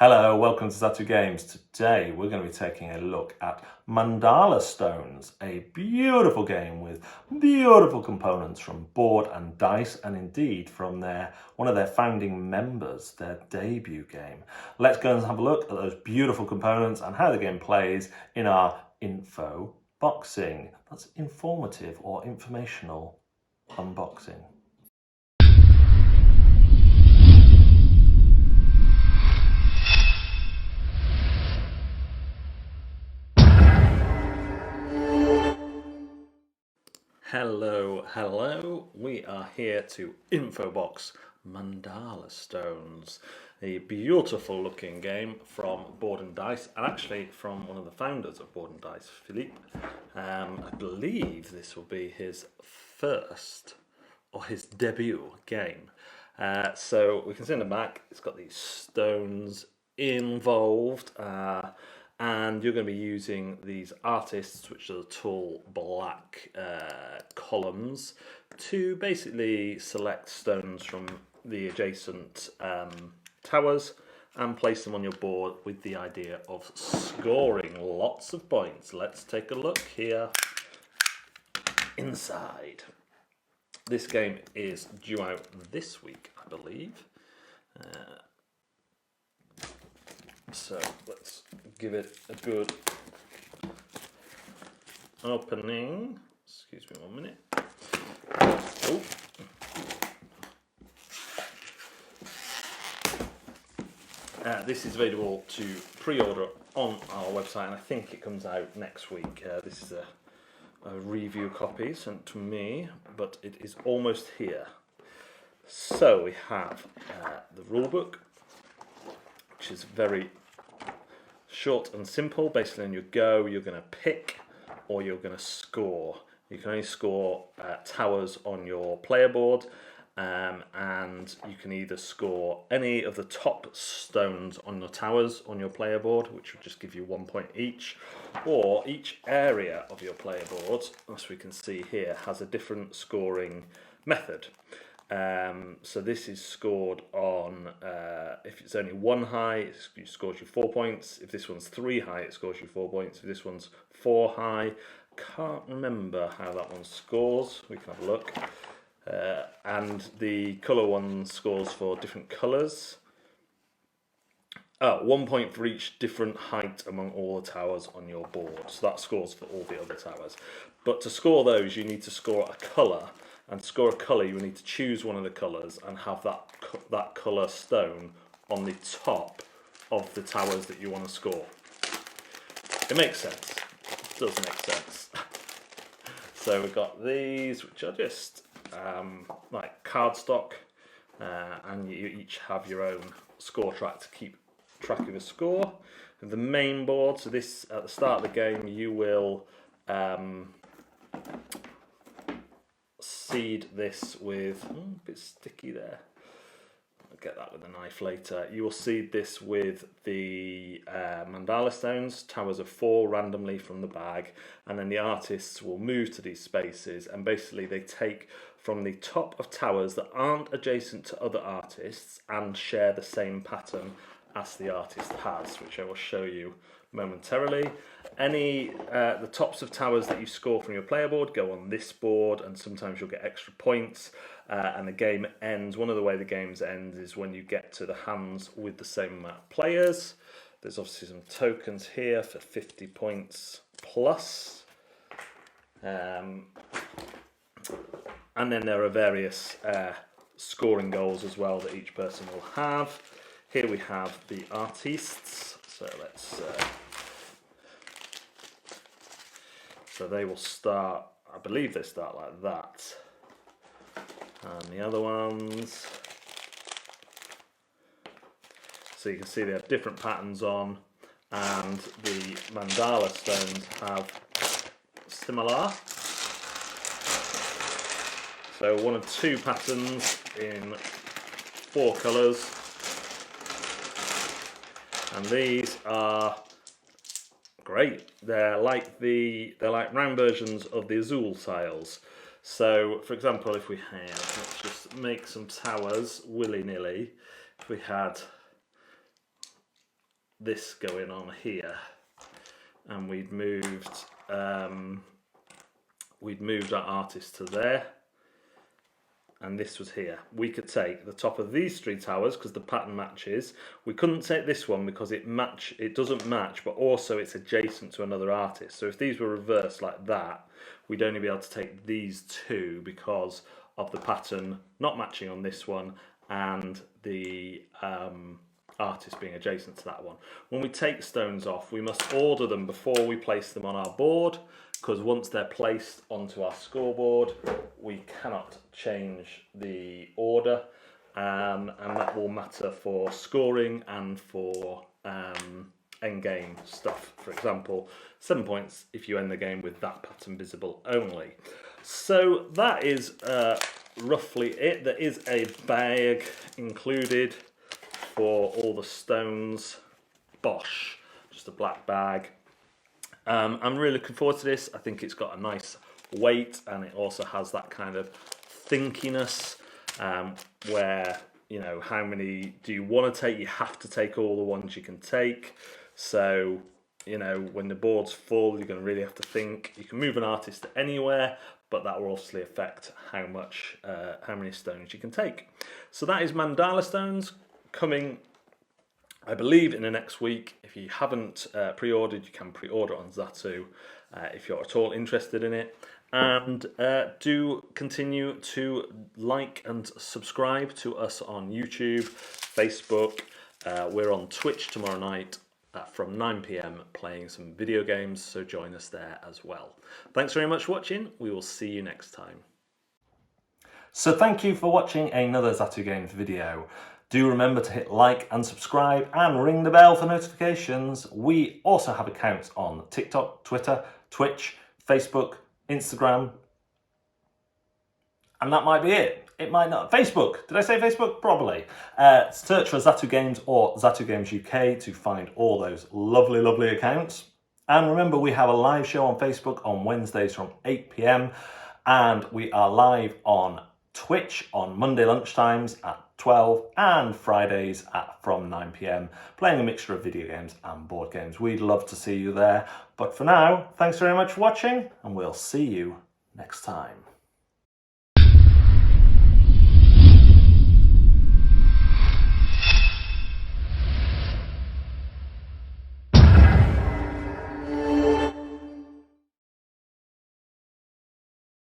Hello, welcome to Zatu Games. Today we're going to be taking a look at Mandala Stones, a beautiful game with beautiful components from board and dice, and indeed from one of their founding members, their debut game. Let's go and have a look at those beautiful components and how the game plays in our InfoBoxing. That's informative or informational unboxing. Hello, we are here to InfoBox Mandala Stones, a beautiful looking game from Board and Dice, and actually from one of the founders of Board and Dice, Philippe. I believe this will be his first or his debut game. So we can see in the back, it's got these stones involved. And you're going to be using these artists, which are the tall black columns, to basically select stones from the adjacent towers and place them on your board with the idea of scoring lots of points. Let's take a look here inside. This game is due out this week, I believe. So let's give it a good opening. Excuse me 1 minute. Oh. This is available to pre-order on our website, and I think it comes out next week. This is a review copy sent to me, but it is almost here. So we have the rulebook, which is very short and simple. Basically on your go, you're going to pick or you're going to score. You can only score towers on your player board, and you can either score any of the top stones on the towers on your player board, which will just give you 1 point each, or each area of your player board, as we can see here, has a different scoring method. So this is scored on, if it's only 1 high, it scores you 4 points. If this one's 3 high, it scores you 4 points. If this one's 4 high, can't remember how that one scores. We can have a look. And the colour one scores for different colours. 1 point for each different height among all the towers on your board. So that scores for all the other towers. But to score those, you need to score a colour. And to score a colour, you need to choose one of the colours and have that colour stone on the top of the towers that you want to score. It makes sense. It does make sense. So we've got these, which are just like cardstock, and you each have your own score track to keep track of the score. And the main board, so this, at the start of the game, you will seed this with, a bit sticky there, I'll get that with a knife later. You will seed this with the Mandala Stones, towers of 4 randomly from the bag, and then the artists will move to these spaces, and basically they take from the top of towers that aren't adjacent to other artists and share the same pattern as the artist has, which I will show you momentarily. The tops of towers that you score from your player board go on this board, and sometimes you'll get extra points, and the game ends. One of the way the games end is when you get to the hands with the same amount of players. There's obviously some tokens here for 50 points plus, and then there are various scoring goals as well that each person will have. Here we have the artists, so let's so they will start, I believe they start like that. And the other ones, so you can see they have different patterns on, and the Mandala Stones have similar. So 1 of 2 patterns in 4 colours. And these are great. They're like round versions of the Azul tiles. So, for example, if we had, let's just make some towers willy-nilly. If we had this going on here, and we'd moved our artist to there, and this was here. We could take the top of these 3 towers because the pattern matches. We couldn't take this one because it doesn't match, but also it's adjacent to another artist. So if these were reversed like that, we'd only be able to take these 2 because of the pattern not matching on this one and the artist being adjacent to that one. When we take stones off, we must order them before we place them on our board, because once they're placed onto our scoreboard, we cannot change the order, and that will matter for scoring and for end game stuff. For example, 7 points if you end the game with that pattern visible only. So that is roughly it. There is a bag included for all the stones. Bosh, just a black bag. I'm really looking forward to this. I think it's got a nice weight, and it also has that kind of thinkiness where, you know, how many do you want to take? You have to take all the ones you can take. So, you know, when the board's full, you're going to really have to think. You can move an artist anywhere, but that will obviously affect how many stones you can take. So that is Mandala Stones coming, I believe, in the next week. If you haven't pre-ordered, you can pre-order on Zatu if you're at all interested in it. And do continue to like and subscribe to us on YouTube, Facebook. We're on Twitch tomorrow night from 9 PM playing some video games, so join us there as well. Thanks very much for watching. We will see you next time. So thank you for watching another Zatu Games video. Do remember to hit like and subscribe and ring the bell for notifications. We also have accounts on TikTok, Twitter, Twitch, Facebook, Instagram, and that might be it. It might not. Facebook. Did I say Facebook? Probably. Search for Zatu Games or Zatu Games UK to find all those lovely, lovely accounts. And remember, we have a live show on Facebook on Wednesdays from 8 PM, and we are live on Twitch on Monday lunchtimes at 12 and Fridays from 9 PM, playing a mixture of video games and board games. We'd love to see you there. But for now, thanks very much for watching, and we'll see you next time.